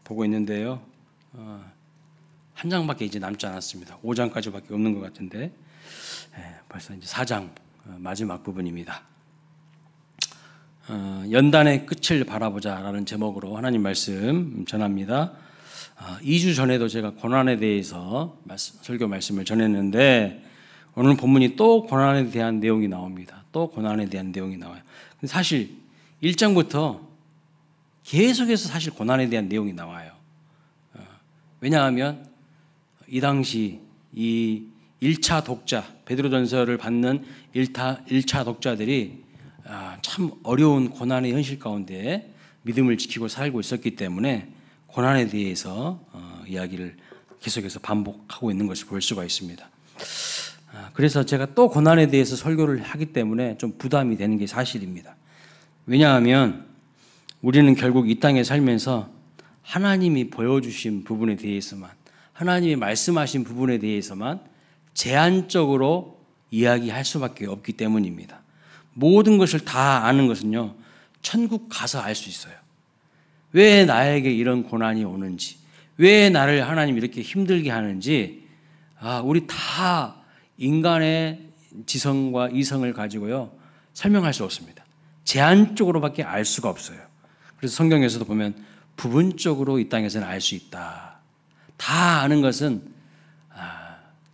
보고 있는데요. 한 장밖에 이제 남지 않았습니다. 5장까지밖에 없는 것 같은데 벌써 이제 4장 마지막 부분입니다. 연단의 끝을 바라보자라는 제목으로 하나님 말씀 전합니다. 2주 전에도 제가 고난에 대해서 설교 말씀을 전했는데 오늘 본문이 또 고난에 대한 내용이 나옵니다. 또 고난에 대한 내용이 나와요. 근데 사실 1장부터 계속해서 사실 고난에 대한 내용이 나와요. 왜냐하면 이 당시 이 1차 독자, 베드로전서를 받는 1차 독자들이 참 어려운 고난의 현실 가운데 믿음을 지키고 살고 있었기 때문에 고난에 대해서 이야기를 계속해서 반복하고 있는 것을 볼 수가 있습니다. 그래서 제가 또 고난에 대해서 설교를 하기 때문에 좀 부담이 되는 게 사실입니다. 왜냐하면 우리는 결국 이 땅에 살면서 하나님이 보여주신 부분에 대해서만, 하나님이 말씀하신 부분에 대해서만 제한적으로 이야기할 수밖에 없기 때문입니다. 모든 것을 다 아는 것은요, 천국 가서 알 수 있어요. 왜 나에게 이런 고난이 오는지, 왜 나를 하나님 이렇게 힘들게 하는지, 우리 다 인간의 지성과 이성을 가지고요, 설명할 수 없습니다. 제한적으로밖에 알 수가 없어요. 그래서 성경에서도 보면 부분적으로 이 땅에서는 알 수 있다. 다 아는 것은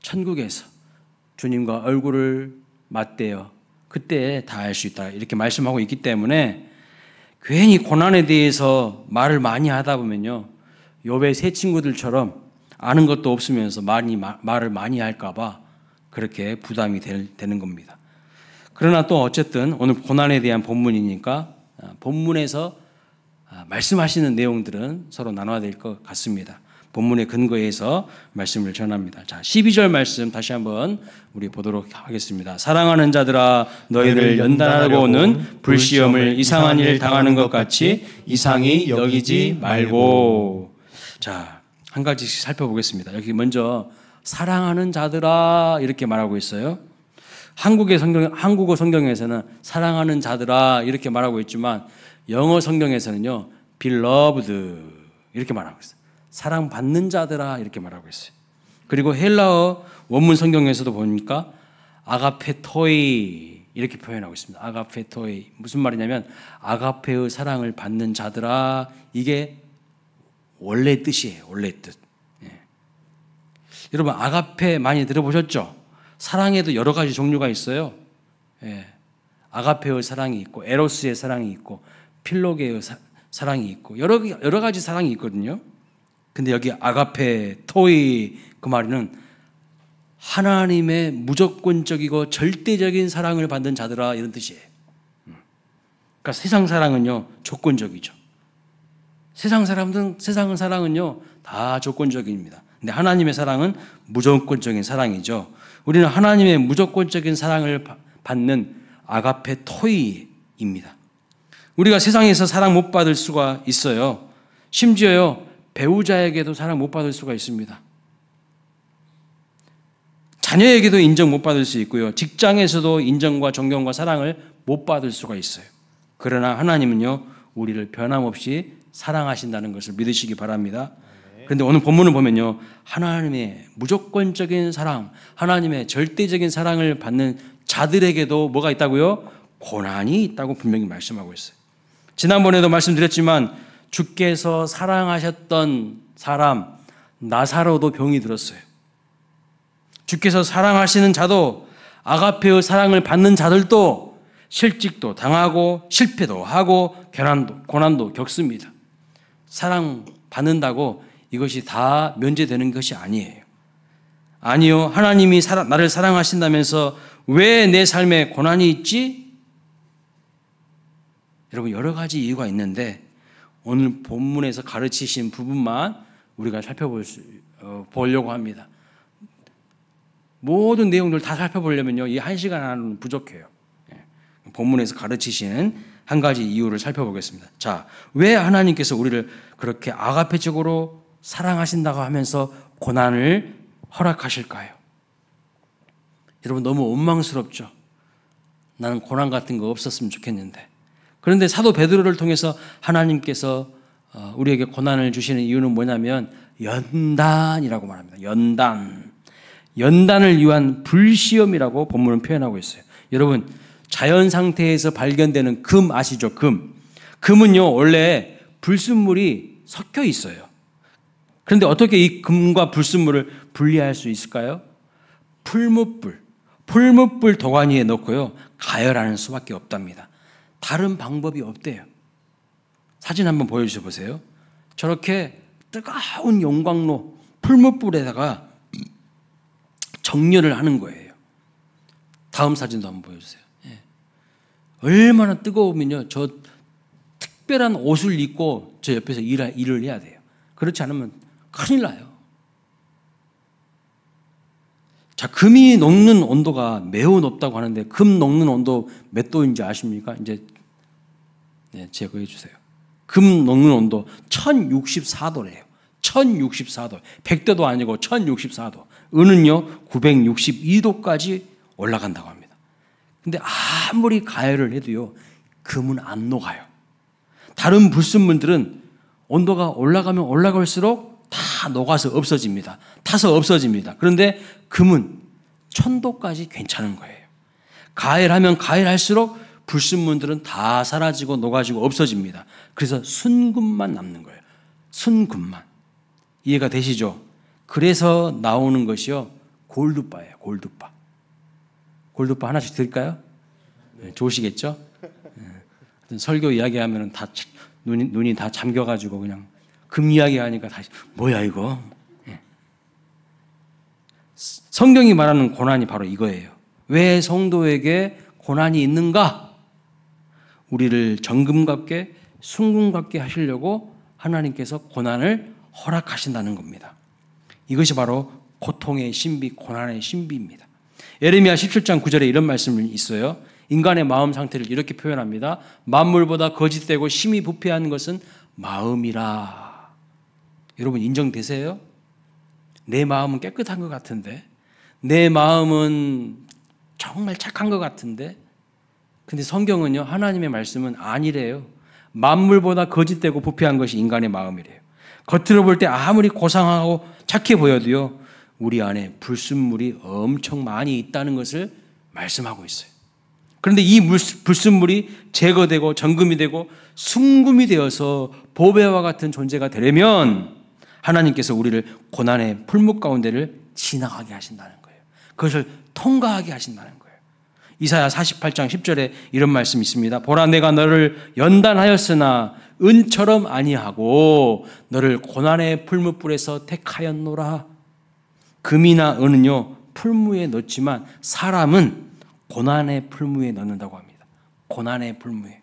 천국에서 주님과 얼굴을 맞대어 그때 다 알 수 있다. 이렇게 말씀하고 있기 때문에 괜히 고난에 대해서 말을 많이 하다 보면요, 욥의 세 친구들처럼 아는 것도 없으면서 말을 많이 할까 봐 그렇게 부담이 되는 겁니다. 그러나 또 어쨌든 오늘 고난에 대한 본문이니까 본문에서 말씀하시는 내용들은 서로 나눠야 될 것 같습니다. 본문의 근거에서 말씀을 전합니다. 자, 12절 말씀 다시 한번 우리 보도록 하겠습니다. 사랑하는 자들아, 너희를 연단하고 오는 불시험을 이상한 일 당하는 것 같이 이상히 여기지 말고. 자, 한 가지씩 살펴보겠습니다. 여기 먼저 사랑하는 자들아 이렇게 말하고 있어요. 한국어 성경에서는 사랑하는 자들아 이렇게 말하고 있지만 영어 성경에서는요, beloved 이렇게 말하고 있어요. 사랑받는 자들아 이렇게 말하고 있어요. 그리고 헬라어 원문 성경에서도 보니까 아가페토이 이렇게 표현하고 있습니다. 아가페토이 무슨 말이냐면 아가페의 사랑을 받는 자들아, 이게 원래 뜻이에요. 원래 뜻. 여러분 아가페 많이 들어보셨죠? 사랑에도 여러 가지 종류가 있어요. 아가페의 사랑이 있고 에로스의 사랑이 있고 필로게의 사랑이 있고 여러 가지 사랑이 있거든요. 근데 여기 아가페 토이 그 말은 하나님의 무조건적이고 절대적인 사랑을 받는 자들아 이런 뜻이에요. 그러니까 세상 사랑은요 조건적이죠. 세상 사랑은요 다 조건적입니다. 근데 하나님의 사랑은 무조건적인 사랑이죠. 우리는 하나님의 무조건적인 사랑을 받는 아가페 토이입니다. 우리가 세상에서 사랑 못 받을 수가 있어요. 심지어요 배우자에게도 사랑 못 받을 수가 있습니다. 자녀에게도 인정 못 받을 수 있고요. 직장에서도 인정과 존경과 사랑을 못 받을 수가 있어요. 그러나 하나님은요 우리를 변함없이 사랑하신다는 것을 믿으시기 바랍니다. 그런데 오늘 본문을 보면요, 하나님의 무조건적인 사랑, 하나님의 절대적인 사랑을 받는 자들에게도 뭐가 있다고요? 고난이 있다고 분명히 말씀하고 있어요. 지난번에도 말씀드렸지만 주께서 사랑하셨던 사람 나사로도 병이 들었어요. 주께서 사랑하시는 자도 아가페의 사랑을 받는 자들도 실직도 당하고 실패도 하고 고난도 겪습니다. 사랑받는다고 이것이 다 면제되는 것이 아니에요. 아니요, 하나님이 나를 사랑하신다면서 왜 내 삶에 고난이 있지? 여러분 여러 가지 이유가 있는데 오늘 본문에서 가르치신 부분만 우리가 살펴보려고 합니다. 모든 내용들 다 살펴보려면요, 이 1시간 안은 부족해요. 본문에서 가르치시는 한 가지 이유를 살펴보겠습니다. 자, 왜 하나님께서 우리를 그렇게 아가페적으로 사랑하신다고 하면서 고난을 허락하실까요? 여러분 너무 원망스럽죠? 나는 고난 같은 거 없었으면 좋겠는데. 그런데 사도 베드로를 통해서 하나님께서 우리에게 고난을 주시는 이유는 뭐냐면 연단이라고 말합니다. 연단을 위한 불시험이라고 본문은 표현하고 있어요. 여러분, 자연 상태에서 발견되는 금 아시죠? 금은요 원래 불순물이 섞여 있어요. 그런데 어떻게 이 금과 불순물을 분리할 수 있을까요? 풀무불 도가니에 넣고요 가열하는 수밖에 없답니다. 다른 방법이 없대요. 사진 한번 보여주셔 보세요. 저렇게 뜨거운 용광로 풀무불에다가 정렬을 하는 거예요. 다음 사진도 한번 보여주세요. 예. 얼마나 뜨거우면요 저 특별한 옷을 입고 저 옆에서 일을 해야 돼요. 그렇지 않으면 큰일 나요. 자, 금이 녹는 온도가 매우 높다고 하는데 금 녹는 온도 몇 도인지 아십니까? 이제 제거해 주세요. 금 녹는 온도 1064도래요. 1064도. 100도도 아니고 1064도. 은은요 962도까지 올라간다고 합니다. 근데 아무리 가열을 해도요 금은 안 녹아요. 다른 불순물들은 온도가 올라가면 올라갈수록 다 녹아서 없어집니다. 타서 없어집니다. 그런데 금은 1000도까지 괜찮은 거예요. 가열하면 가열할수록 불순물들은 다 사라지고 녹아지고 없어집니다. 그래서 순금만 남는 거예요. 순금만. 이해가 되시죠? 그래서 나오는 것이요 골드바예요. 골드바 하나씩 드릴까요? 네, 좋으시겠죠? 네. 설교 이야기하면 다 눈이 다 잠겨가지고 그냥 금 이야기하니까 다시 뭐야 이거? 네. 성경이 말하는 고난이 바로 이거예요. 왜 성도에게 고난이 있는가? 우리를 정금 같게 순금 같게 하시려고 하나님께서 고난을 허락하신다는 겁니다. 이것이 바로 고통의 신비, 고난의 신비입니다. 예레미야 17장 9절에 이런 말씀이 있어요. 인간의 마음 상태를 이렇게 표현합니다. 만물보다 거짓되고 심히 부패한 것은 마음이라. 여러분 인정되세요? 내 마음은 깨끗한 것 같은데, 내 마음은 정말 착한 것 같은데, 근데 성경은요 하나님의 말씀은 아니래요. 만물보다 거짓되고 부패한 것이 인간의 마음이래요. 겉으로 볼 때 아무리 고상하고 착해 보여도요 우리 안에 불순물이 엄청 많이 있다는 것을 말씀하고 있어요. 그런데 이 불순물이 제거되고 정금이 되고 순금이 되어서 보배와 같은 존재가 되려면 하나님께서 우리를 고난의 풀무 가운데를 지나가게 하신다는 거예요. 그것을 통과하게 하신다는 거예요. 이사야 48장 10절에 이런 말씀이 있습니다. 보라 내가 너를 연단하였으나 은처럼 아니하고 너를 고난의 풀무불에서 택하였노라. 금이나 은은요 풀무에 넣지만 사람은 고난의 풀무에 넣는다고 합니다. 고난의 풀무에.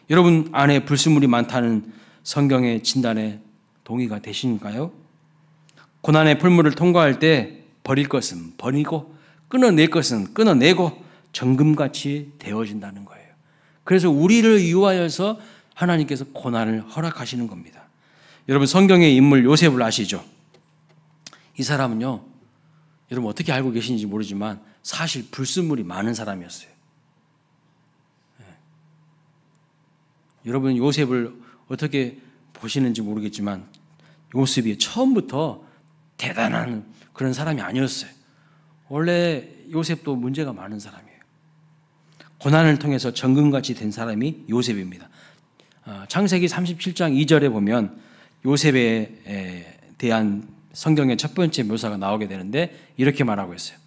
여러분 안에 불순물이 많다는 성경의 진단에 동의가 되십니까요? 고난의 풀무를 통과할 때 버릴 것은 버리고 끊어낼 것은 끊어내고 정금같이 되어진다는 거예요. 그래서 우리를 위하여서 하나님께서 고난을 허락하시는 겁니다. 여러분 성경의 인물 요셉을 아시죠? 이 사람은요 여러분 어떻게 알고 계시는지 모르지만 사실 불순물이 많은 사람이었어요. 네. 여러분 요셉을 어떻게 보시는지 모르겠지만 요셉이 처음부터 대단한 그런 사람이 아니었어요. 원래 요셉도 문제가 많은 사람이에요. 고난을 통해서 정금같이 된 사람이 요셉입니다. 창세기 37장 2절에 보면 요셉에 대한 성경의 첫 번째 묘사가 나오게 되는데 이렇게 말하고 있어요.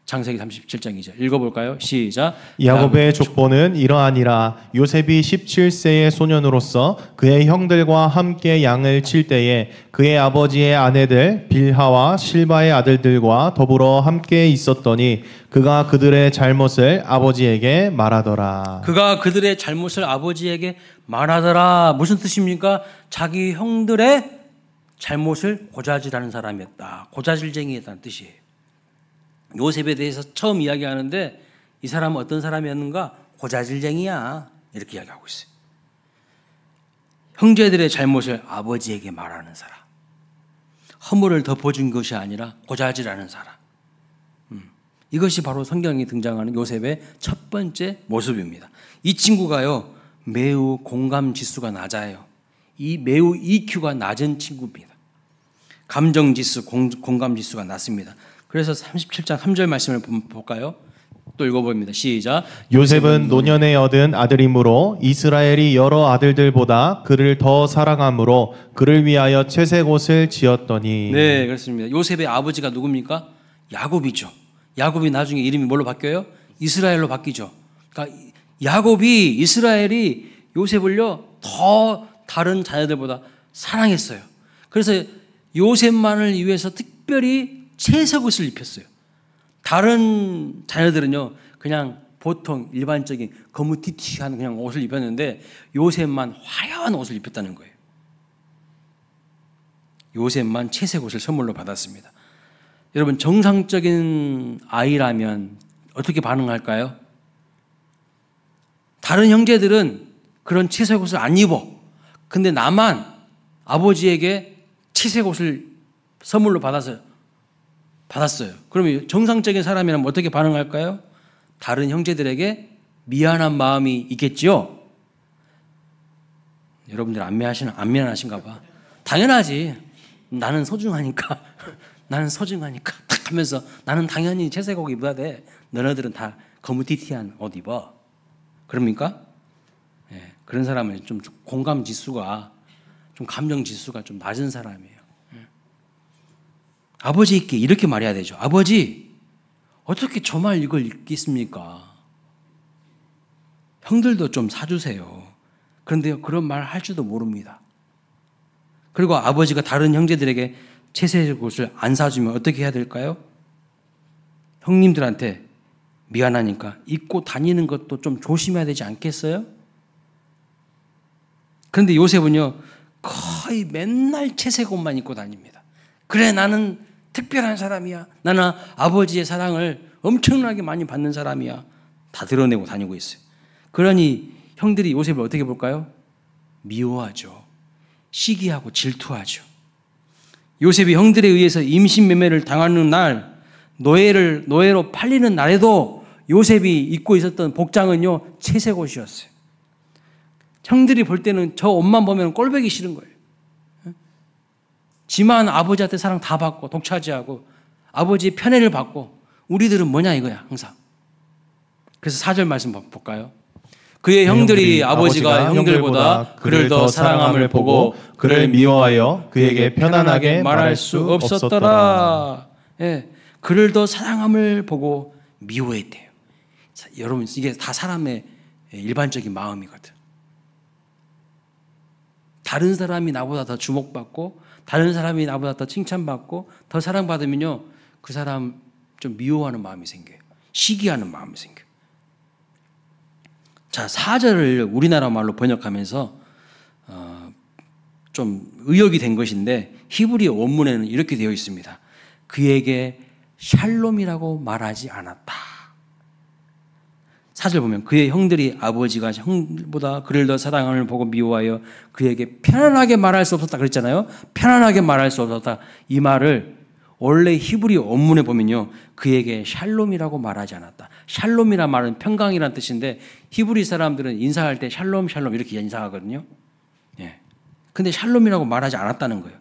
창세기 37장 2절 읽어볼까요? 시작. 야곱의 족보는 이러하니라. 요셉이 17세의 소년으로서 그의 형들과 함께 양을 칠 때에 그의 아버지의 아내들 빌하와 실바의 아들들과 더불어 함께 있었더니 그가 그들의 잘못을 아버지에게 말하더라. 그가 그들의 잘못을 아버지에게 말하더라. 무슨 뜻입니까? 자기 형들의 잘못을 고자질하는 사람이었다. 고자질쟁이였다는 뜻이에요. 요셉에 대해서 처음 이야기하는데 이 사람은 어떤 사람이었는가? 고자질쟁이야. 이렇게 이야기하고 있어요. 형제들의 잘못을 아버지에게 말하는 사람. 허물을 덮어준 것이 아니라 고자질하는 사람. 이것이 바로 성경에 등장하는 요셉의 첫 번째 모습입니다. 이 친구가요 매우 공감 지수가 낮아요. 이 매우 EQ가 낮은 친구입니다. 감정지수, 공감지수가 낮습니다. 그래서 37장 3절 말씀을 볼까요? 또 읽어봅니다. 시작. 요셉은 노년에 얻은 아들이므로 이스라엘이 여러 아들들보다 그를 더 사랑함으로 그를 위하여 채색 옷을 지었더니. 네, 그렇습니다. 요셉의 아버지가 누굽니까? 야곱이죠. 야곱이 나중에 이름이 뭘로 바뀌어요? 이스라엘로 바뀌죠. 그러니까 야곱이, 이스라엘이 요셉을요 더 다른 자녀들보다 사랑했어요. 그래서 요셉만을 위해서 특별히 채색 옷을 입혔어요. 다른 자녀들은요 그냥 보통 일반적인 거무튀튀한 그냥 옷을 입혔는데 요셉만 화려한 옷을 입혔다는 거예요. 요셉만 채색 옷을 선물로 받았습니다. 여러분, 정상적인 아이라면 어떻게 반응할까요? 다른 형제들은 그런 채색 옷을 안 입어. 근데 나만 아버지에게 채색 옷을 선물로 받았어요. 그러면 정상적인 사람이라면 어떻게 반응할까요? 다른 형제들에게 미안한 마음이 있겠지요? 여러분들 안 미안하신가 봐. 당연하지. 나는 소중하니까. 나는 소중하니까. 탁 하면서 나는 당연히 채색 옷 입어야 돼. 너네들은 다 거무튀튀한 옷 입어. 그럽니까? 네, 그런 사람은 좀 공감 지수가, 좀 감정 지수가 좀 낮은 사람이에요. 아버지께 이렇게 말해야 되죠. 아버지, 어떻게 저 말 이걸 읽겠습니까? 형들도 좀 사주세요. 그런데 그런 말 할 줄도 모릅니다. 그리고 아버지가 다른 형제들에게 채색 옷을 안 사주면 어떻게 해야 될까요? 형님들한테 미안하니까 입고 다니는 것도 좀 조심해야 되지 않겠어요? 그런데 요셉은요 거의 맨날 채색 옷만 입고 다닙니다. 그래, 나는 특별한 사람이야. 나는 아버지의 사랑을 엄청나게 많이 받는 사람이야. 다 드러내고 다니고 있어요. 그러니 형들이 요셉을 어떻게 볼까요? 미워하죠. 시기하고 질투하죠. 요셉이 형들에 의해서 임신매매를 당하는 날, 노예로 팔리는 날에도 요셉이 입고 있었던 복장은요 채색 옷이었어요. 형들이 볼 때는 저 옷만 보면 꼴보기 싫은 거예요. 지만 아버지한테 사랑 다 받고 독차지하고 아버지의 편애를 받고, 우리들은 뭐냐 이거야 항상. 그래서 4절 말씀 볼까요? 그의 형들이 아버지가 형들보다 그를 더 사랑함을 보고 그를 미워하여 그에게 편안하게 말할 수 없었더라. 예, 그를 더 사랑함을 보고 미워했대요. 자, 여러분, 이게 다 사람의 일반적인 마음이거든. 다른 사람이 나보다 더 주목받고 다른 사람이 나보다 더 칭찬받고 더 사랑받으면요 그 사람 좀 미워하는 마음이 생겨요. 시기하는 마음이 생겨요. 자, 4절을 우리나라 말로 번역하면서 좀 의역이 된 것인데 히브리 원문에는 이렇게 되어 있습니다. 그에게 샬롬이라고 말하지 않았다. 4절 보면 그의 형들이 아버지가 형보다 그를 더 사랑함을 보고 미워하여 그에게 편안하게 말할 수 없었다 그랬잖아요. 편안하게 말할 수 없었다. 이 말을 원래 히브리 원문에 보면요 그에게 샬롬이라고 말하지 않았다. 샬롬이란 말은 평강이란 뜻인데 히브리 사람들은 인사할 때 샬롬 샬롬 이렇게 인사하거든요. 예. 근데 샬롬이라고 말하지 않았다는 거예요.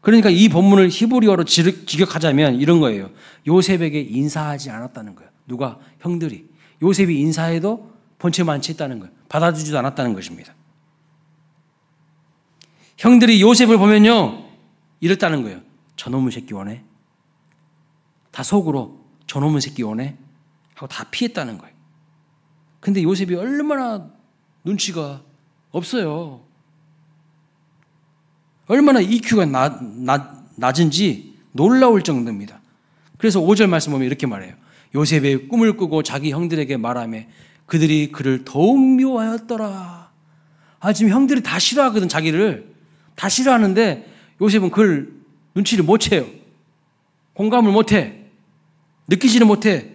그러니까 이 본문을 히브리어로 직역하자면 이런 거예요. 요셉에게 인사하지 않았다는 거예요. 누가? 형들이. 요셉이 인사해도 번체만치 했다는 거예요. 받아주지도 않았다는 것입니다. 형들이 요셉을 보면요 이랬다는 거예요. 저놈의 새끼 오네. 다 속으로 저놈의 새끼 오네 하고 다 피했다는 거예요. 근데 요셉이 얼마나 눈치가 없어요. 얼마나 EQ가 낮은지 놀라울 정도입니다. 그래서 5절 말씀 보면 이렇게 말해요. 요셉의 꿈을 꾸고 자기 형들에게 말하며 그들이 그를 더욱 미워하였더라. 지금 형들이 다 싫어하거든. 자기를 다 싫어하는데 요셉은 그걸 눈치를 못 채요. 공감을 못해. 느끼지는 못해.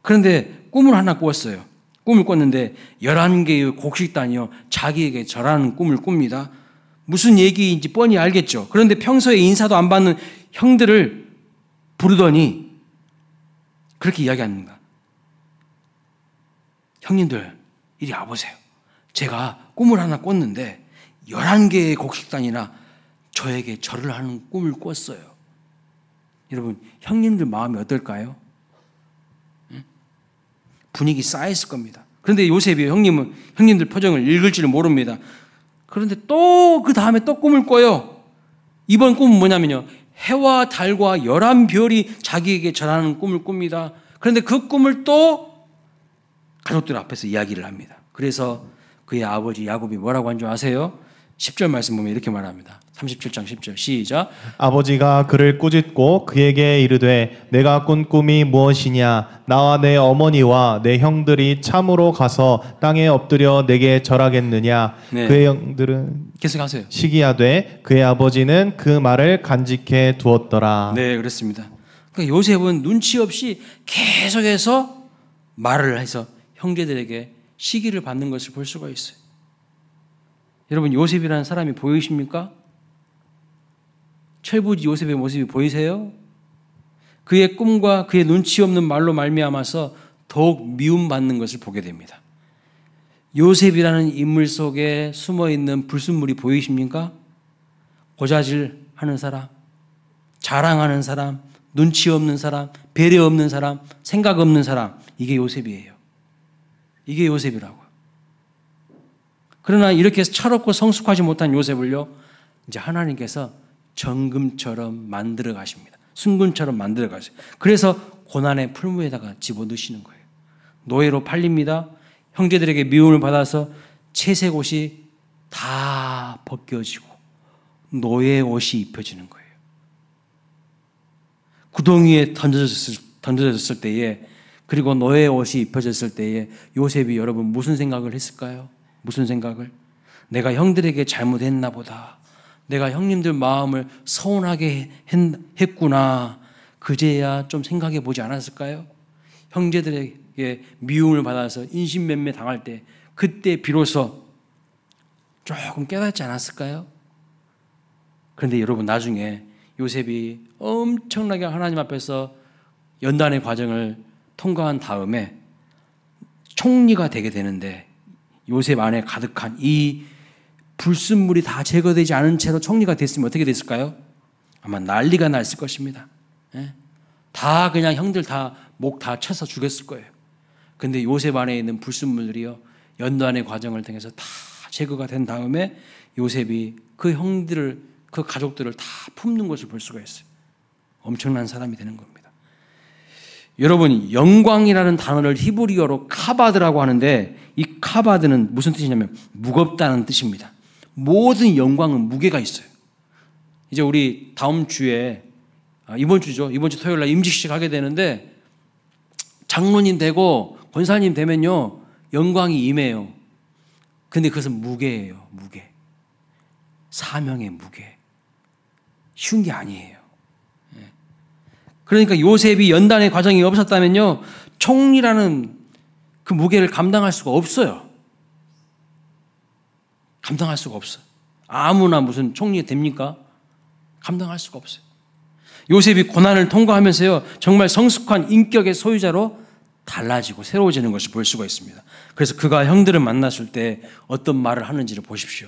그런데 꿈을 하나 꾸었어요. 꿈을 꿨는데 11개의 곡식단이요 자기에게 절하는 꿈을 꿉니다. 무슨 얘기인지 뻔히 알겠죠. 그런데 평소에 인사도 안 받는 형들을 부르더니 그렇게 이야기합니다. 형님들 이리 와보세요. 제가 꿈을 하나 꿨는데 11개의 곡식단이나 저에게 절을 하는 꿈을 꿨어요. 여러분, 형님들 마음이 어떨까요? 분위기 쌓였을 겁니다. 그런데 요셉이 형님들 표정을 읽을 줄 모릅니다. 그런데 또 그 다음에 또 꿈을 꿔요. 이번 꿈은 뭐냐면요, 해와 달과 11별이 자기에게 절하는 꿈을 꿉니다. 그런데 그 꿈을 또 가족들 앞에서 이야기를 합니다. 그래서 그의 아버지 야곱이 뭐라고 한 줄 아세요? 10절 말씀 보면 이렇게 말합니다. 37장 10절 시작. 아버지가 그를 꾸짖고 그에게 이르되 내가 꾼 꿈이 무엇이냐? 나와 내 어머니와 내 형들이 참으로 가서 땅에 엎드려 내게 절하겠느냐? 네. 그의 형들은 계속하세요. 시기하되 그의 아버지는 그 말을 간직해 두었더라. 네, 그렇습니다. 그러니까 요셉은 눈치 없이 계속해서 말을 해서 형제들에게 시기를 받는 것을 볼 수가 있어요. 여러분, 요셉이라는 사람이 보이십니까? 철부지 요셉의 모습이 보이세요? 그의 꿈과 그의 눈치 없는 말로 말미암아서 더욱 미움받는 것을 보게 됩니다. 요셉이라는 인물 속에 숨어있는 불순물이 보이십니까? 고자질하는 사람, 자랑하는 사람, 눈치 없는 사람, 배려 없는 사람, 생각 없는 사람, 이게 요셉이에요. 이게 요셉이라고요. 그러나 이렇게 철없고 성숙하지 못한 요셉을요, 이제 하나님께서 정금처럼 만들어 가십니다. 순금처럼 만들어 가세요. 그래서 고난의 풀무에다가 집어넣으시는 거예요. 노예로 팔립니다. 형제들에게 미움을 받아서 채색 옷이 다 벗겨지고 노예 옷이 입혀지는 거예요. 구덩이에 던져졌을 때에, 그리고 노예 옷이 입혀졌을 때에 요셉이 여러분 무슨 생각을 했을까요? 무슨 생각을? 내가 형들에게 잘못했나 보다. 내가 형님들 마음을 서운하게 했구나. 그제야 좀 생각해 보지 않았을까요? 형제들에게 미움을 받아서 인신매매 당할 때, 그때 비로소 조금 깨닫지 않았을까요? 그런데 여러분, 나중에 요셉이 엄청나게 하나님 앞에서 연단의 과정을 통과한 다음에 총리가 되게 되는데, 요셉 안에 가득한 이 불순물이 다 제거되지 않은 채로 총리가 됐으면 어떻게 됐을까요? 아마 난리가 났을 것입니다. 다 그냥 형들 다 목 다 쳐서 죽였을 거예요. 근데 요셉 안에 있는 불순물들이요, 연단의 과정을 통해서 다 제거가 된 다음에 요셉이 그 형들을, 그 가족들을 다 품는 것을 볼 수가 있어요. 엄청난 사람이 되는 겁니다. 여러분, 영광이라는 단어를 히브리어로 카바드라고 하는데, 이 카바드는 무슨 뜻이냐면 무겁다는 뜻입니다. 모든 영광은 무게가 있어요. 이제 우리 다음 주에, 이번 주 토요일 날 임직식 하게 되는데, 장로님 되고 권사님 되면요, 영광이 임해요. 근데 그것은 무게예요. 무게. 사명의 무게. 쉬운 게 아니에요. 그러니까 요셉이 연단의 과정이 없었다면요, 총리라는 그 무게를 감당할 수가 없어요. 감당할 수가 없어요. 아무나 무슨 총리 됩니까? 감당할 수가 없어요. 요셉이 고난을 통과하면서요, 정말 성숙한 인격의 소유자로 달라지고 새로워지는 것을 볼 수가 있습니다. 그래서 그가 형들을 만났을 때 어떤 말을 하는지를 보십시오.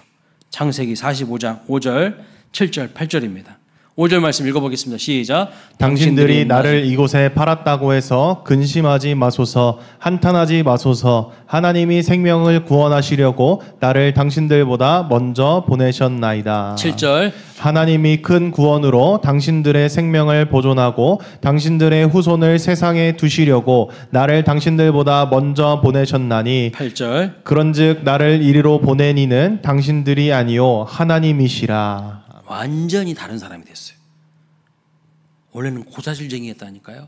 창세기 45장 5절, 7절, 8절입니다. 5절 말씀 읽어보겠습니다. 시작. 당신들이 나를 이곳에 팔았다고 해서 근심하지 마소서, 한탄하지 마소서. 하나님이 생명을 구원하시려고 나를 당신들보다 먼저 보내셨나이다. 7절. 하나님이 큰 구원으로 당신들의 생명을 보존하고 당신들의 후손을 세상에 두시려고 나를 당신들보다 먼저 보내셨나니. 8절. 그런즉 나를 이리로 보낸 이는 당신들이 아니요 하나님이시라. 완전히 다른 사람이 됐어요. 원래는 고자질쟁이였다니까요.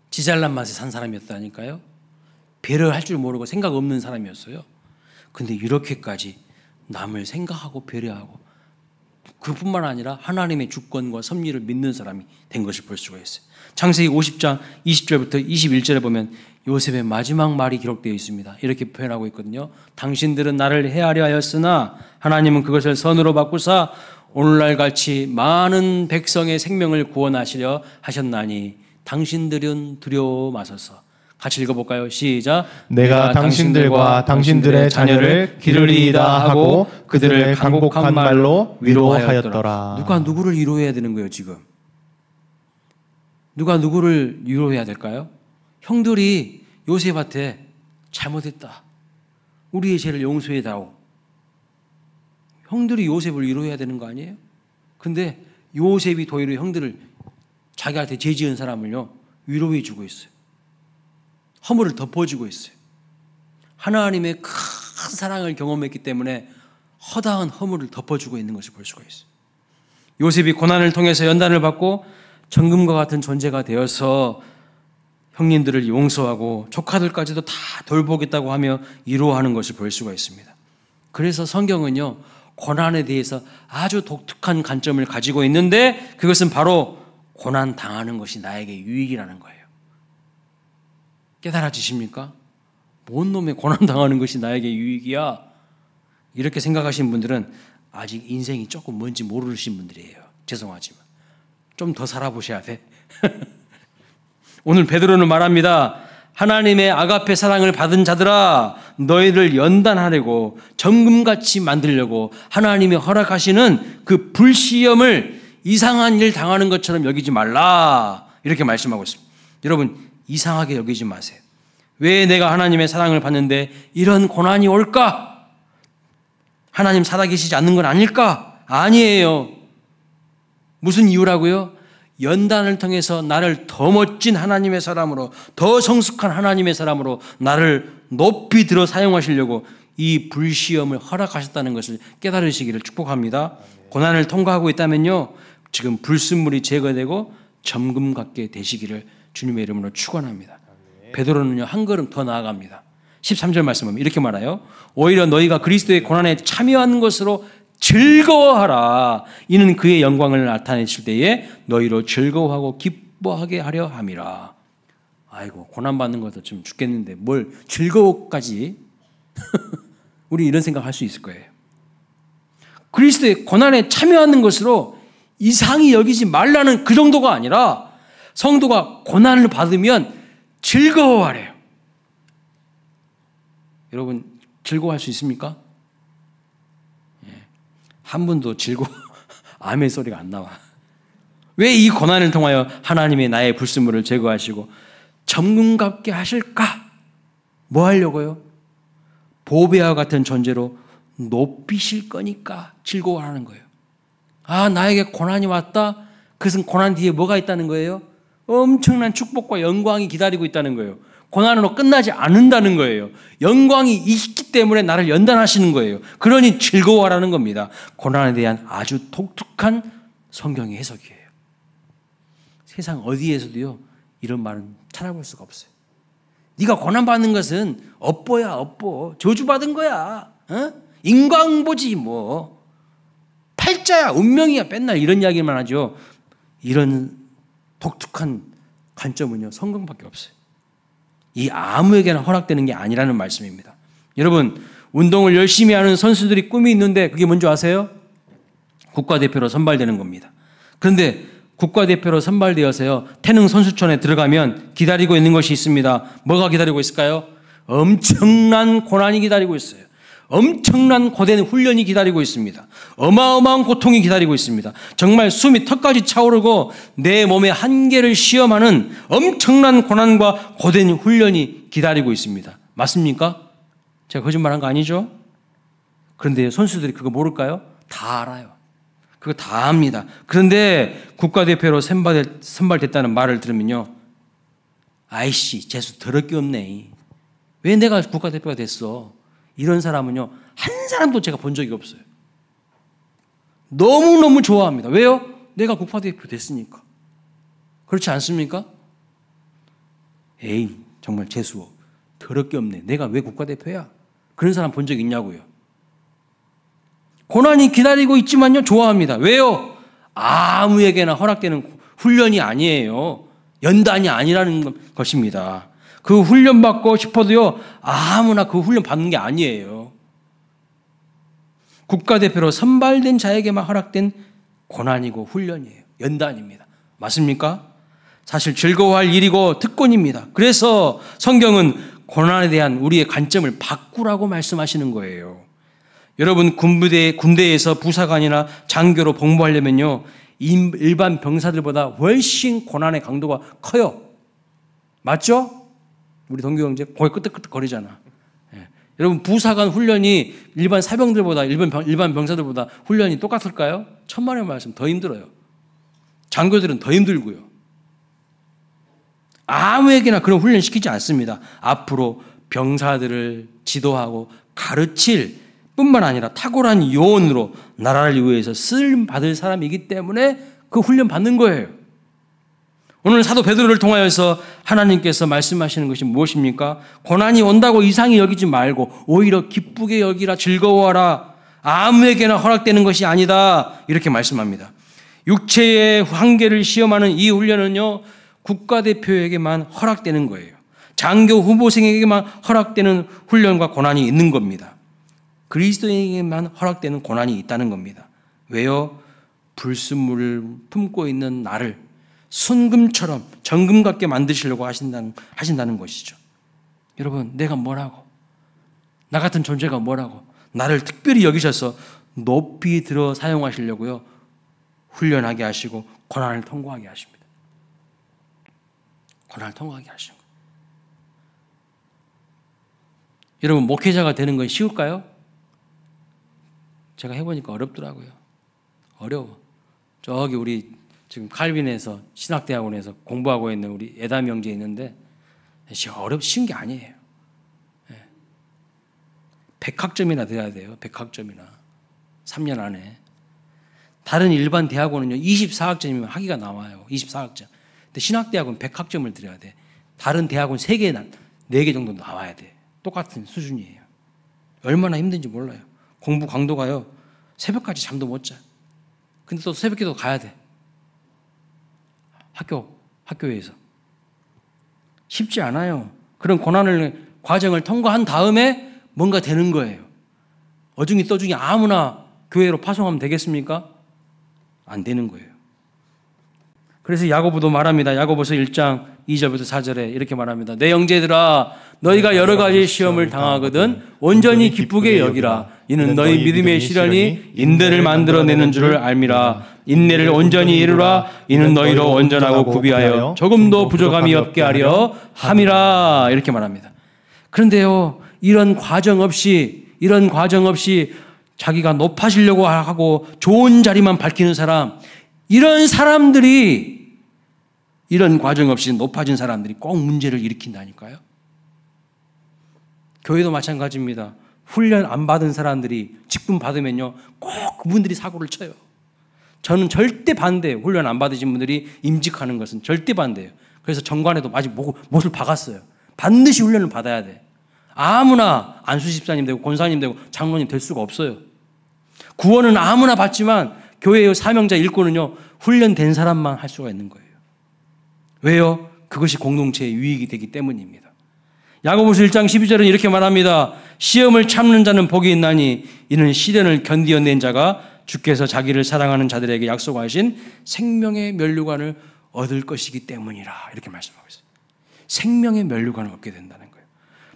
지잘난 맛에 산 사람이었다니까요. 배려할 줄 모르고 생각 없는 사람이었어요. 근데 이렇게까지 남을 생각하고 배려하고, 그뿐만 아니라 하나님의 주권과 섭리를 믿는 사람이 된 것을 볼 수가 있어요. 창세기 50장 20절부터 21절에 보면 요셉의 마지막 말이 기록되어 있습니다. 이렇게 표현하고 있거든요. 당신들은 나를 해하려 하였으나 하나님은 그것을 선으로 바꾸사 오늘날 같이 많은 백성의 생명을 구원하시려 하셨나니 당신들은 두려워 마소서. 같이 읽어볼까요? 시작. 내가 당신들과 당신들의 자녀를 기르리이다 하고 그들을 간곡한 말로 위로하였더라. 누가 누구를 위로해야 되는 거예요, 지금? 누가 누구를 위로해야 될까요? 형들이 요셉한테 잘못했다. 우리의 죄를 용서해다오. 형들이 요셉을 위로해야 되는 거 아니에요? 근데 요셉이 도리어 형들을 자기한테 죄 지은 사람을요 위로해 주고 있어요. 허물을 덮어주고 있어요. 하나님의 큰 사랑을 경험했기 때문에 허다한 허물을 덮어주고 있는 것을 볼 수가 있어요. 요셉이 고난을 통해서 연단을 받고 정금과 같은 존재가 되어서 형님들을 용서하고 조카들까지도 다 돌보겠다고 하며 위로하는 것을 볼 수가 있습니다. 그래서 성경은요 고난에 대해서 아주 독특한 관점을 가지고 있는데 그것은 바로 고난 당하는 것이 나에게 유익이라는 거예요. 깨달아지십니까? 뭔 놈의 고난 당하는 것이 나에게 유익이야? 이렇게 생각하시는 분들은 아직 인생이 조금 뭔지 모르신 분들이에요. 죄송하지만 좀 더 살아보셔야 돼. 오늘 베드로는 말합니다. 하나님의 아가페 사랑을 받은 자들아 너희를 연단하려고 정금같이 만들려고 하나님이 허락하시는 그 불시험을 이상한 일 당하는 것처럼 여기지 말라 이렇게 말씀하고 있습니다. 여러분 이상하게 여기지 마세요. 왜 내가 하나님의 사랑을 받는데 이런 고난이 올까? 하나님 살아계시지 않는 건 아닐까? 아니에요. 무슨 이유라고요? 연단을 통해서 나를 더 멋진 하나님의 사람으로 더 성숙한 하나님의 사람으로 나를 높이 들어 사용하시려고 이 불시험을 허락하셨다는 것을 깨달으시기를 축복합니다. 고난을 통과하고 있다면요 지금 불순물이 제거되고 점금 같게 되시기를 주님의 이름으로 축원합니다. 베드로는요 한 걸음 더 나아갑니다. 13절 말씀은 이렇게 말해요. 오히려 너희가 그리스도의 고난에 참여하는 것으로 즐거워하라. 이는 그의 영광을 나타내실 때에 너희로 즐거워하고 기뻐하게 하려 함이라. 아이고 고난받는 것도 좀 죽겠는데 뭘 즐거워까지 우리 이런 생각할 수 있을 거예요. 그리스도의 고난에 참여하는 것으로 이상히 여기지 말라는 그 정도가 아니라 성도가 고난을 받으면 즐거워하래요. 여러분 즐거워할 수 있습니까? 한 분도 아멘 소리가 안 나와. 왜 이 고난을 통하여 하나님이 나의 불순물을 제거하시고 점금같게 하실까? 뭐 하려고요? 보배와 같은 존재로 높이실 거니까 즐거워하는 거예요. 아 나에게 고난이 왔다? 그것은 고난 뒤에 뭐가 있다는 거예요? 엄청난 축복과 영광이 기다리고 있다는 거예요. 고난으로 끝나지 않는다는 거예요. 영광이 있기 때문에 나를 연단하시는 거예요. 그러니 즐거워하라는 겁니다. 고난에 대한 아주 독특한 성경의 해석이에요. 세상 어디에서도요 이런 말은 찾아볼 수가 없어요. 네가 고난받는 것은 업보야 업보. 저주받은 거야. 어? 인광보지 뭐. 팔자야 운명이야 맨날 이런 이야기만 하죠. 이런 독특한 관점은요 성경밖에 없어요. 이 아무에게나 허락되는 게 아니라는 말씀입니다. 여러분 운동을 열심히 하는 선수들이 꿈이 있는데 그게 뭔지 아세요? 국가대표로 선발되는 겁니다. 그런데 국가대표로 선발되어서요 태릉 선수촌에 들어가면 기다리고 있는 것이 있습니다. 뭐가 기다리고 있을까요? 엄청난 고난이 기다리고 있어요. 엄청난 고된 훈련이 기다리고 있습니다. 어마어마한 고통이 기다리고 있습니다. 정말 숨이 턱까지 차오르고 내 몸의 한계를 시험하는 엄청난 고난과 고된 훈련이 기다리고 있습니다. 맞습니까? 제가 거짓말한 거 아니죠? 그런데 선수들이 그거 모를까요? 다 알아요. 그거 다 압니다. 그런데 국가대표로 선발됐다는 말을 들으면요 아이씨 재수 더럽게 없네. 왜 내가 국가대표가 됐어? 이런 사람은요 한 사람도 제가 본 적이 없어요. 너무너무 좋아합니다. 왜요? 내가 국가대표 됐으니까. 그렇지 않습니까? 에이 정말 재수 더럽게 없네. 내가 왜 국가대표야? 그런 사람 본 적 있냐고요. 고난이 기다리고 있지만요 좋아합니다. 왜요? 아무에게나 허락되는 훈련이 아니에요. 연단이 아니라는 것입니다. 그 훈련 받고 싶어도요 아무나 그 훈련 받는 게 아니에요. 국가대표로 선발된 자에게만 허락된 고난이고 훈련이에요. 연단입니다. 맞습니까? 사실 즐거워할 일이고 특권입니다. 그래서 성경은 고난에 대한 우리의 관점을 바꾸라고 말씀하시는 거예요. 여러분 군대에서 부사관이나 장교로 복무하려면요, 일반 병사들보다 훨씬 고난의 강도가 커요. 맞죠? 우리 동규 형제 고개 끄덕끄덕 거리잖아. 예. 여러분 부사관 훈련이 일반 사병들보다 일반 병사들보다 훈련이 똑같을까요? 천만의 말씀 더 힘들어요. 장교들은 더 힘들고요. 아무에게나 그런 훈련 시키지 않습니다. 앞으로 병사들을 지도하고 가르칠 뿐만 아니라 탁월한 요원으로 나라를 위해서 쓰임 받을 사람이기 때문에 그 훈련 받는 거예요. 오늘 사도 베드로를 통하여서 하나님께서 말씀하시는 것이 무엇입니까? 고난이 온다고 이상히 여기지 말고 오히려 기쁘게 여기라, 즐거워하라. 아무에게나 허락되는 것이 아니다. 이렇게 말씀합니다. 육체의 한계를 시험하는 이 훈련은요, 국가대표에게만 허락되는 거예요. 장교 후보생에게만 허락되는 훈련과 고난이 있는 겁니다. 그리스도인에게만 허락되는 고난이 있다는 겁니다. 왜요? 불순물을 품고 있는 나를 순금처럼 정금 같게 만드시려고 하신다는 것이죠. 여러분, 내가 뭐라고? 나 같은 존재가 뭐라고? 나를 특별히 여기셔서 높이 들어 사용하시려고요, 훈련하게 하시고 고난을 통과하게 하십니다. 고난을 통과하게 하시는 거예요. 여러분, 목회자가 되는 건 쉬울까요? 제가 해보니까 어렵더라고요. 어려워. 저기 우리 지금 칼빈에서 신학대학원에서 공부하고 있는 우리 에담 형제 있는데 쉬운 게 아니에요. 100학점이나 돼야 돼요. 100학점이나 3년 안에. 다른 일반 대학원은요 24학점이면 학위가 나와요. 24학점. 근데 신학대학원 100학점을 드려야 돼. 다른 대학원 3개, 4개 정도 나와야 돼. 똑같은 수준이에요. 얼마나 힘든지 몰라요. 공부 강도가요, 새벽까지 잠도 못 자. 근데 또 새벽기도 가야 돼. 학교에서. 쉽지 않아요. 그런 과정을 통과한 다음에 뭔가 되는 거예요. 어중이 떠중이 아무나 교회로 파송하면 되겠습니까? 안 되는 거예요. 그래서 야고보도 말합니다. 야고보서 1장 2절부터 4절에 이렇게 말합니다. 내 형제들아, 너희가 여러 가지 시험을 당하거든 온전히 기쁘게 여기라. 이는 너희 믿음의 시련이 인내를 만들어내는 줄을 알미라. 인내를 온전히 이루라. 이는 너희로 온전하고 구비하여 조금도 부족함이 없게 하려 함이라. 이렇게 말합니다. 그런데요, 이런 과정 없이 자기가 높아지려고 하고 좋은 자리만 밝히는 사람, 이런 과정 없이 높아진 사람들이 꼭 문제를 일으킨다니까요. 교회도 마찬가지입니다. 훈련 안 받은 사람들이 직분 받으면요, 꼭 그분들이 사고를 쳐요. 저는 절대 반대예요. 훈련 안 받으신 분들이 임직하는 것은 절대 반대예요. 그래서 정관에도 아직 못을 박았어요. 반드시 훈련을 받아야 돼. 아무나 안수집사님 되고 권사님 되고 장로님 될 수가 없어요. 구원은 아무나 받지만 교회의 사명자 일꾼은요, 훈련된 사람만 할 수가 있는 거예요. 왜요? 그것이 공동체의 유익이 되기 때문입니다. 야고보서 1장 12절은 이렇게 말합니다. 시험을 참는 자는 복이 있나니 이는 시련을 견디어낸 자가 주께서 자기를 사랑하는 자들에게 약속하신 생명의 면류관을 얻을 것이기 때문이라. 이렇게 말씀하고 있어요. 생명의 면류관을 얻게 된다는 거예요.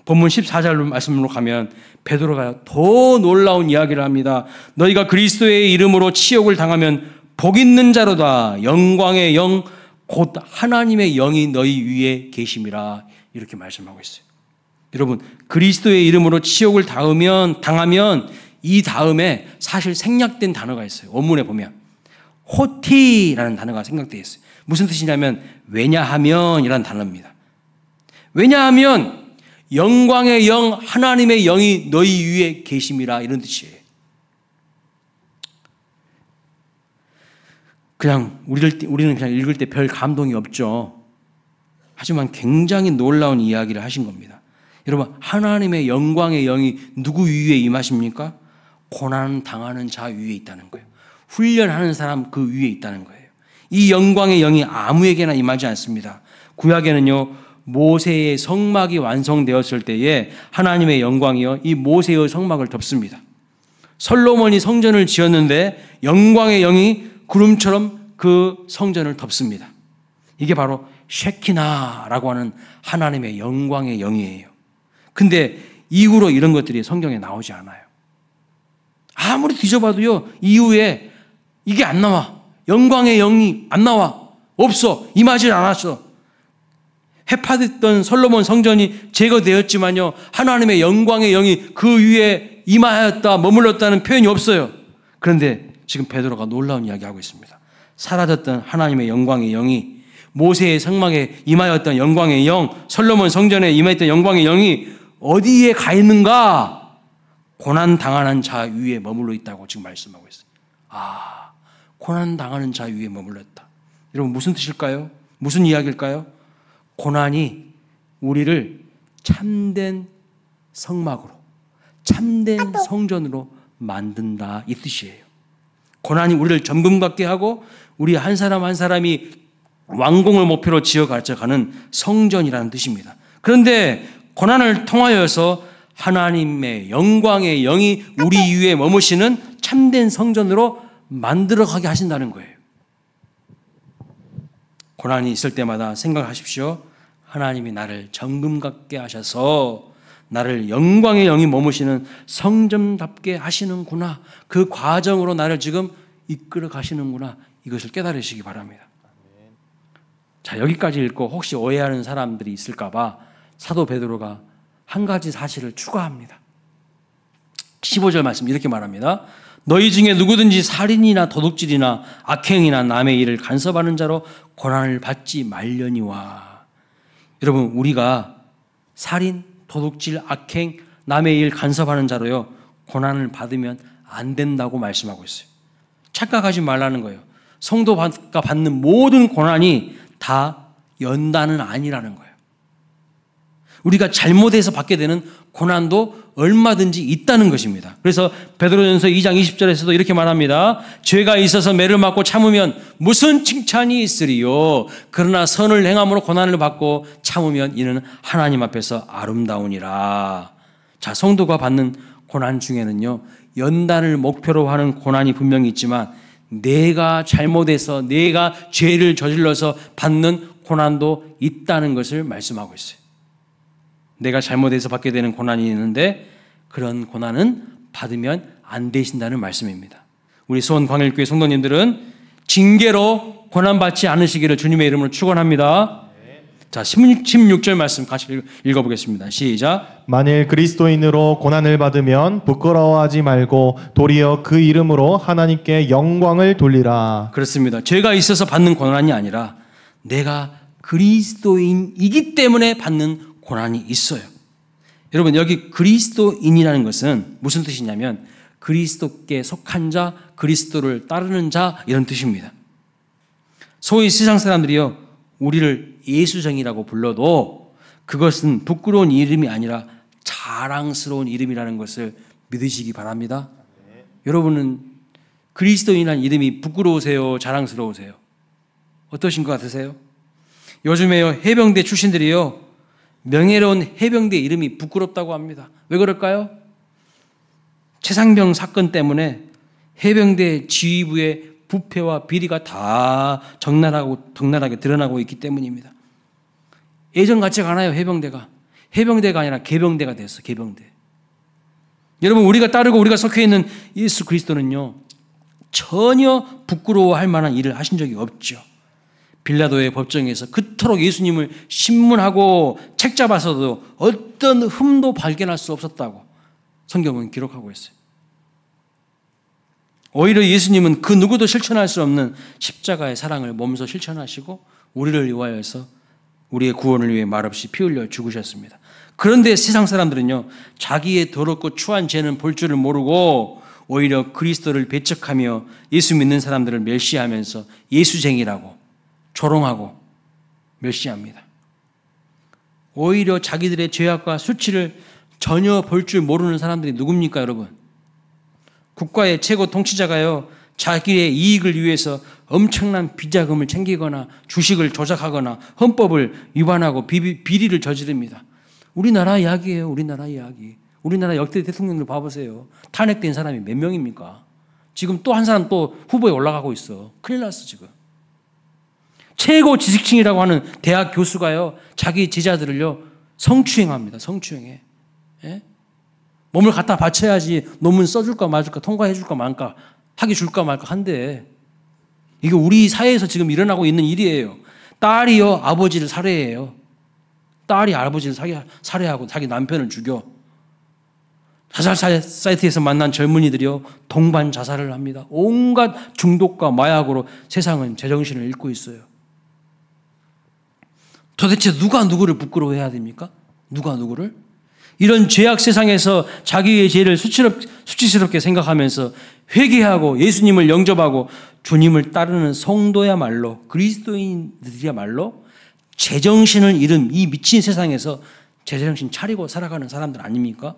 본문 14절 말씀으로 가면 베드로가 더 놀라운 이야기를 합니다. 너희가 그리스도의 이름으로 치욕을 당하면 복 있는 자로다. 영광의 영 곧 하나님의 영이 너희 위에 계심이라. 이렇게 말씀하고 있어요. 여러분, 그리스도의 이름으로 치욕을 당하면 이 다음에 사실 생략된 단어가 있어요. 원문에 보면 호티라는 단어가 생략되어 있어요. 무슨 뜻이냐면 왜냐하면 이라는 단어입니다. 왜냐하면 영광의 영 하나님의 영이 너희 위에 계심이라, 이런 뜻이에요. 그냥 우리는 그냥 읽을 때 별 감동이 없죠. 하지만 굉장히 놀라운 이야기를 하신 겁니다. 여러분, 하나님의 영광의 영이 누구 위에 임하십니까? 고난 당하는 자 위에 있다는 거예요. 훈련하는 사람 그 위에 있다는 거예요. 이 영광의 영이 아무에게나 임하지 않습니다. 구약에는요, 모세의 성막이 완성되었을 때에 하나님의 영광이요, 이 모세의 성막을 덮습니다. 솔로몬이 성전을 지었는데 영광의 영이 구름처럼 그 성전을 덮습니다. 이게 바로 쉐키나라고 하는 하나님의 영광의 영이에요. 근데 이후로 이런 것들이 성경에 나오지 않아요. 아무리 뒤져봐도요, 이후에 이게 안 나와. 영광의 영이 안 나와. 없어. 임하지 않았어. 해파됐던 솔로몬 성전이 제거되었지만요, 하나님의 영광의 영이 그 위에 임하였다, 머물렀다는 표현이 없어요. 그런데 지금 베드로가 놀라운 이야기하고 있습니다. 사라졌던 하나님의 영광의 영이, 모세의 성막에 임하였던 영광의 영, 솔로몬 성전에 임하였던 영광의 영이 어디에 가 있는가? 고난당하는 자 위에 머물러 있다고 지금 말씀하고 있어요. 아, 고난당하는 자 위에 머물렀다. 여러분, 무슨 뜻일까요? 무슨 이야기일까요? 고난이 우리를 참된 성막으로, 참된 성전으로 만든다, 이 뜻이에요. 고난이 우리를 점검받게 하고 우리 한 사람 한 사람이 왕궁을 목표로 지어가는 성전이라는 뜻입니다. 그런데 고난을 통하여서 하나님의 영광의 영이 우리 위에 머무시는 참된 성전으로 만들어가게 하신다는 거예요. 고난이 있을 때마다 생각하십시오. 하나님이 나를 정금같게 하셔서 나를 영광의 영이 머무시는 성전답게 하시는구나. 그 과정으로 나를 지금 이끌어 가시는구나. 이것을 깨달으시기 바랍니다. 자, 여기까지 읽고 혹시 오해하는 사람들이 있을까 봐 사도 베드로가 한 가지 사실을 추가합니다. 15절 말씀 이렇게 말합니다. 너희 중에 누구든지 살인이나 도둑질이나 악행이나 남의 일을 간섭하는 자로 고난을 받지 말려니와. 여러분, 우리가 살인, 도둑질, 악행, 남의 일 간섭하는 자로요, 고난을 받으면 안 된다고 말씀하고 있어요. 착각하지 말라는 거예요. 성도가 받는 모든 고난이 다 연단은 아니라는 거예요. 우리가 잘못해서 받게 되는 고난도 얼마든지 있다는 것입니다. 그래서 베드로전서 2장 20절에서도 이렇게 말합니다. 죄가 있어서 매를 맞고 참으면 무슨 칭찬이 있으리요. 그러나 선을 행함으로 고난을 받고 참으면 이는 하나님 앞에서 아름다우니라. 자, 성도가 받는 고난 중에는요, 연단을 목표로 하는 고난이 분명히 있지만 내가 잘못해서, 내가 죄를 저질러서 받는 고난도 있다는 것을 말씀하고 있어요. 내가 잘못해서 받게 되는 고난이 있는데 그런 고난은 받으면 안 되신다는 말씀입니다. 우리 수원광일교회 성도님들은 징계로 고난받지 않으시기를 주님의 이름으로 축원합니다. 자, 16절 말씀 같이 읽어보겠습니다. 시작. 만일 그리스도인으로 고난을 받으면 부끄러워하지 말고 도리어 그 이름으로 하나님께 영광을 돌리라. 그렇습니다. 죄가 있어서 받는 고난이 아니라 내가 그리스도인이기 때문에 받는 고난이 있어요. 여러분, 여기 그리스도인이라는 것은 무슨 뜻이냐면 그리스도께 속한 자, 그리스도를 따르는 자, 이런 뜻입니다. 소위 세상 사람들이요, 우리를 예수쟁이라고 불러도 그것은 부끄러운 이름이 아니라 자랑스러운 이름이라는 것을 믿으시기 바랍니다. 여러분은 그리스도인이라는 이름이 부끄러우세요? 자랑스러우세요? 어떠신 것 같으세요? 요즘에요, 해병대 출신들이요, 명예로운 해병대 이름이 부끄럽다고 합니다. 왜 그럴까요? 최상병 사건 때문에 해병대 지휘부의 부패와 비리가 다 적나라하게 드러나고 있기 때문입니다. 예전 같지가 않아요, 해병대가. 해병대가 아니라 개병대가 됐어, 개병대. 여러분, 우리가 따르고 우리가 속해 있는 예수 그리스도는요, 전혀 부끄러워할 만한 일을 하신 적이 없죠. 빌라도의 법정에서 그토록 예수님을 신문하고 책 잡아서도 어떤 흠도 발견할 수 없었다고 성경은 기록하고 있어요. 오히려 예수님은 그 누구도 실천할 수 없는 십자가의 사랑을 몸소 실천하시고 우리를 위하여서 우리의 구원을 위해 말없이 피 흘려 죽으셨습니다. 그런데 세상 사람들은요, 자기의 더럽고 추한 죄는 볼 줄을 모르고 오히려 그리스도를 배척하며 예수 믿는 사람들을 멸시하면서 예수쟁이라고 조롱하고 멸시합니다. 오히려 자기들의 죄악과 수치를 전혀 볼 줄 모르는 사람들이 누굽니까, 여러분? 국가의 최고 통치자가요, 자기의 이익을 위해서 엄청난 비자금을 챙기거나 주식을 조작하거나 헌법을 위반하고 비리를 저지릅니다. 우리나라 이야기예요, 우리나라 이야기. 우리나라 역대 대통령들 봐보세요. 탄핵된 사람이 몇 명입니까? 지금 또 한 사람 또 후보에 올라가고 있어. 큰일 났어, 지금. 최고 지식층이라고 하는 대학 교수가요, 자기 제자들을요, 성추행합니다. 성추행해. 예? 몸을 갖다 바쳐야지 논문 써줄까 말까, 통과해줄까 말까, 학위 줄까 말까 한데, 이게 우리 사회에서 지금 일어나고 있는 일이에요. 딸이요, 아버지를 살해해요. 딸이 아버지를 살해하고 자기 남편을 죽여. 자살 사이트에서 만난 젊은이들이요, 동반 자살을 합니다. 온갖 중독과 마약으로 세상은 제정신을 잃고 있어요. 도대체 누가 누구를 부끄러워해야 됩니까? 누가 누구를? 이런 죄악 세상에서 자기의 죄를 수치스럽게 생각하면서 회개하고 예수님을 영접하고 주님을 따르는 성도야말로, 그리스도인들이야말로 제정신을 잃은 이 미친 세상에서 제정신 차리고 살아가는 사람들 아닙니까?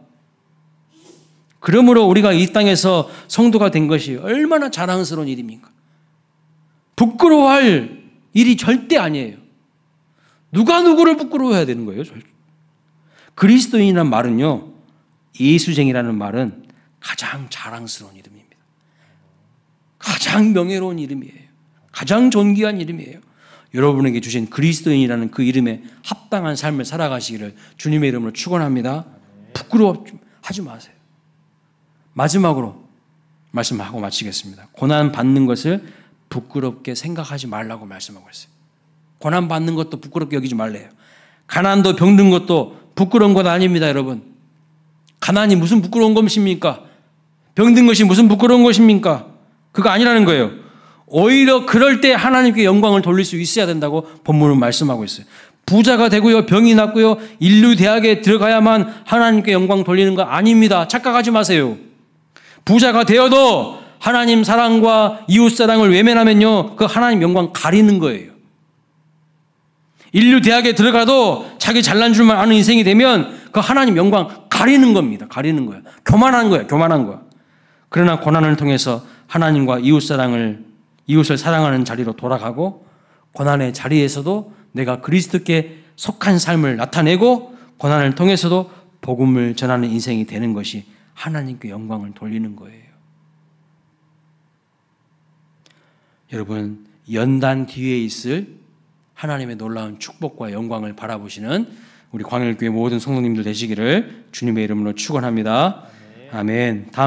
그러므로 우리가 이 땅에서 성도가 된 것이 얼마나 자랑스러운 일입니까? 부끄러워할 일이 절대 아니에요. 누가 누구를 부끄러워해야 되는 거예요? 그리스도인이라는 말은요, 예수쟁이라는 말은 가장 자랑스러운 이름입니다. 가장 명예로운 이름이에요. 가장 존귀한 이름이에요. 여러분에게 주신 그리스도인이라는 그 이름에 합당한 삶을 살아가시기를 주님의 이름으로 축원합니다. 부끄러워하지 마세요. 마지막으로 말씀하고 마치겠습니다. 고난 받는 것을 부끄럽게 생각하지 말라고 말씀하고 있어요. 고난 받는 것도 부끄럽게 여기지 말래요. 가난도 병든 것도 부끄러운 것 아닙니다, 여러분. 가난이 무슨 부끄러운 것입니까? 병든 것이 무슨 부끄러운 것입니까? 그거 아니라는 거예요. 오히려 그럴 때 하나님께 영광을 돌릴 수 있어야 된다고 본문은 말씀하고 있어요. 부자가 되고요, 병이 낫고요, 인류 대학에 들어가야만 하나님께 영광 돌리는 거 아닙니다. 착각하지 마세요. 부자가 되어도 하나님 사랑과 이웃 사랑을 외면하면요, 그 하나님 영광 가리는 거예요. 인류 대학에 들어가도 자기 잘난 줄만 아는 인생이 되면 그 하나님 영광 가리는 겁니다. 가리는 거야. 교만한 거야. 교만한 거야. 그러나 고난을 통해서 하나님과 이웃을 사랑하는 자리로 돌아가고, 고난의 자리에서도 내가 그리스도께 속한 삶을 나타내고, 고난을 통해서도 복음을 전하는 인생이 되는 것이 하나님께 영광을 돌리는 거예요. 여러분, 연단 뒤에 있을 하나님의 놀라운 축복과 영광을 바라보시는 우리 광일교회 모든 성도님들 되시기를 주님의 이름으로 축원합니다. 아멘. 다음